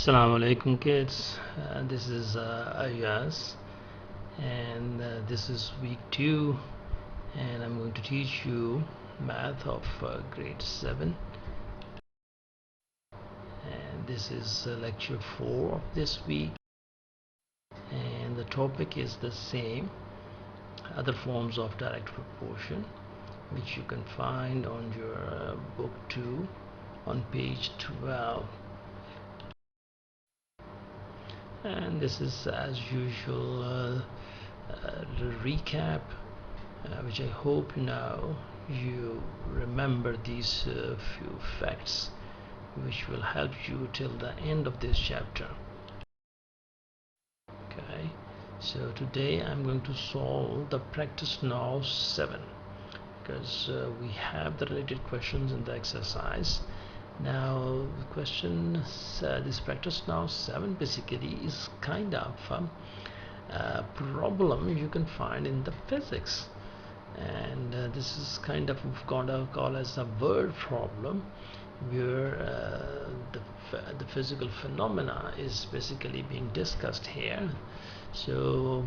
Assalamu alaikum kids. This is Ayaz, and this is week 2, and I'm going to teach you math of grade 7, and this is lecture 4 of this week, and the topic is the same, other forms of direct proportion, which you can find on your book 2 on page 12. And this is as usual the recap, which I hope you remember these few facts which will help you till the end of this chapter. Okay, so today I'm going to solve the practice now 7 because we have the related questions in the exercise. Now the question, this practice now 7 basically is kind of a problem you can find in the physics, and this is kind of gonna call as a word problem, where the physical phenomena is basically being discussed here. So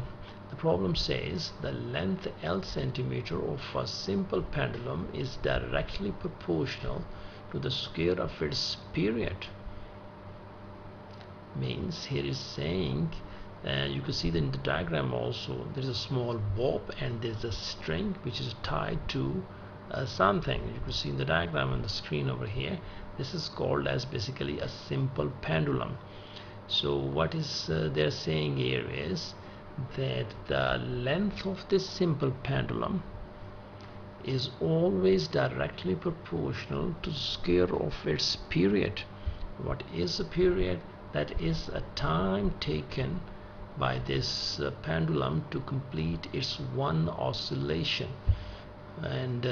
the problem says the length L centimeter of a simple pendulum is directly proportional to the square of its period. Means here is saying, you can see that in the diagram also there is a small bob and there is a string which is tied to something. You can see in the diagram on the screen over here. This is called as basically a simple pendulum. So what is they're saying here is that the length of this simple pendulum is always directly proportional to the square of its period. What is a period? That is a time taken by this pendulum to complete its one oscillation, and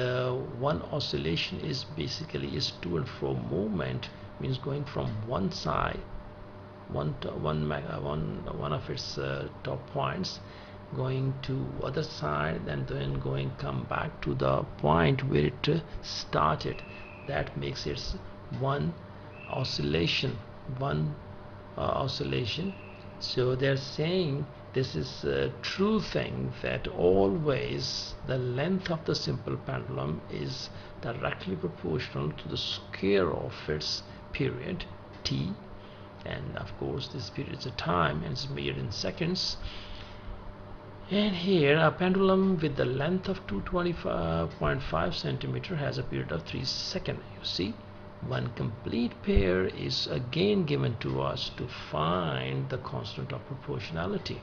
one oscillation is basically is to and fro movement, means going from one side, one of its top points, going to other side, and then come back to the point where it started. That makes it one oscillation. So they're saying this is a true thing, that always the length of the simple pendulum is directly proportional to the square of its period t, and of course this period is a time and it's measured in seconds. And here a pendulum with the length of 225.5 centimeter has a period of 3 seconds. You see, one complete pair is again given to us to find the constant of proportionality.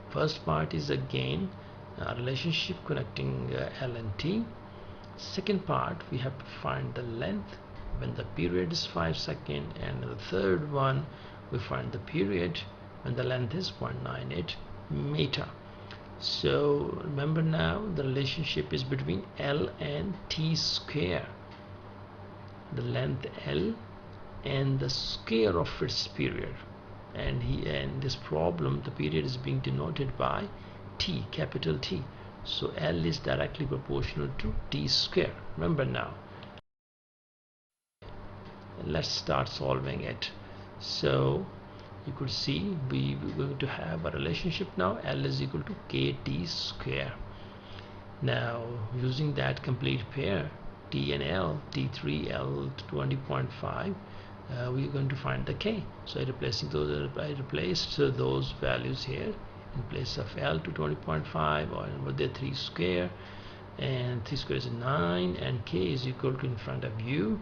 First part is again a relationship connecting L and T. Second part, we have to find the length when the period is 5 seconds, and the third one we find the period when the length is 0.98 meter. So remember now the relationship is between L and T square. The length L and the square of its period, and this problem the period is being denoted by T, capital T. So L is directly proportional to T square. Remember now. Let's start solving it. So you could see we're going to have a relationship now. L is equal to KT square. Now using that complete pair T and L, T3, L 20.5, we are going to find the K. So I replaced those values here in place of L to 20.5, or the 3 square, and 3 square is 9, and K is equal to in front of U,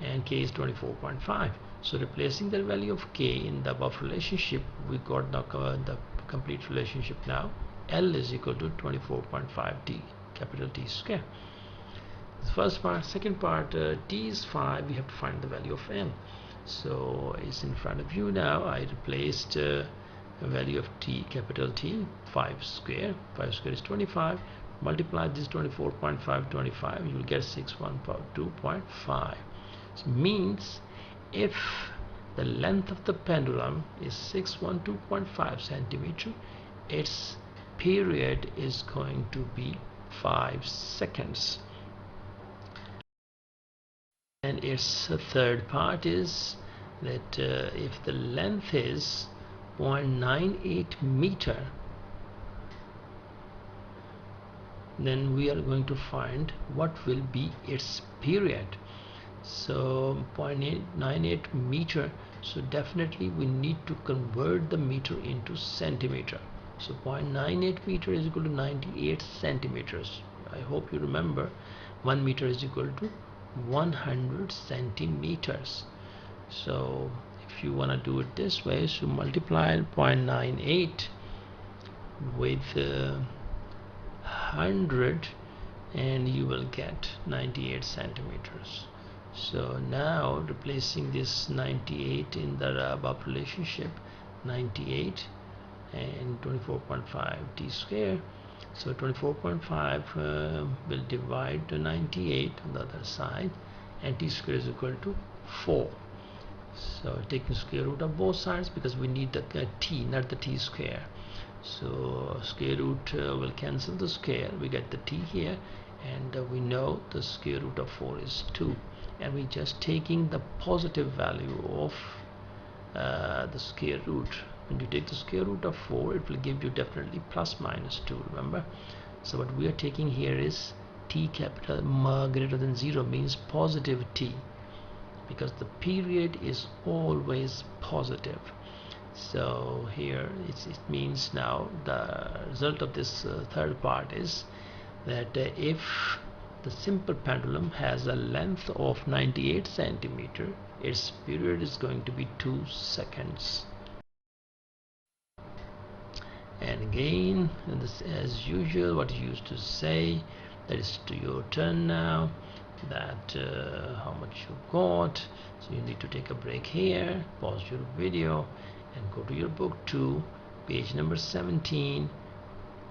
and K is 24.5. So replacing the value of K in the above relationship, we got the complete relationship now. L is equal to 24.5 T, capital T square. The first part. Second part, T is 5, we have to find the value of L. So it's in front of you now. I replaced a value of T, capital T, 5 square. 5 square is 25. Multiply this 24.5 25, you will get 612.5. So means if the length of the pendulum is 612.5 centimeter, its period is going to be 5 seconds. And its third part is that if the length is 0.98 meter, then we are going to find what will be its period. So 0.898 meter, so definitely we need to convert the meter into centimeter. So 0.98 meter is equal to 98 centimeters. I hope you remember 1 meter is equal to 100 centimeters. So if you want to do it this way, so multiply 0.98 with 100 and you will get 98 centimeters. So now replacing this 98 in the above relationship, 98 and 24.5 t square, so 24.5 will divide to 98 on the other side, and t square is equal to 4. So taking square root of both sides because we need the t, not the t square. So square root will cancel the square, we get the t here, and we know the square root of 4 is 2, and we just taking the positive value of the square root. When you take the square root of 4, it will give you definitely plus minus 2, remember. So what we are taking here is t capital greater than 0 means positive t, because the period is always positive. So here it means now the result of this third part is that if the simple pendulum has a length of 98 centimeter, its period is going to be 2 seconds. And again, this, as usual, what you used to say, that is to your turn now, that how much you got. So you need to take a break here, pause your video and go to your book 2, page number 17,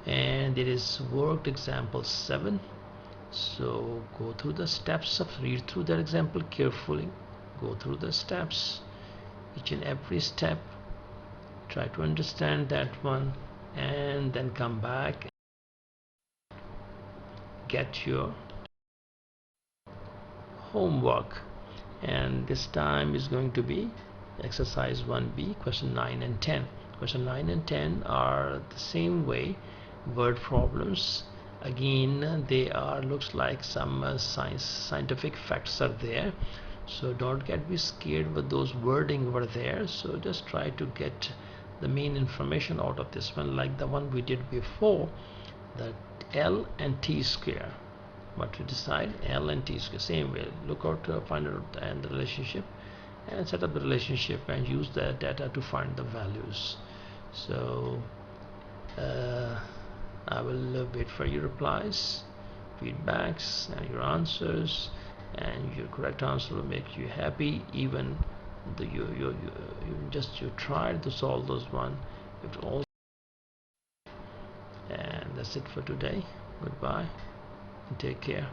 and there is worked example 7. So go through the steps, read through that example carefully, go through the steps, each and every step, try to understand that one, and then come back, get your homework. And this time is going to be exercise 1b, question 9 and 10. Question 9 and 10 are the same way, word problems. Again, they are looks like some scientific facts are there, so don't be scared with those wording over there. So just try to get the main information out of this one, like the one we did before, the L and T square. What to decide, L and T square, same way, look out to find out and the relationship, and set up the relationship and use the data to find the values. So I will wait for your replies, feedbacks and your answers, and your correct answer will make you happy. Even the you just you tried to solve those one, it all. And that's it for today. Goodbye and take care.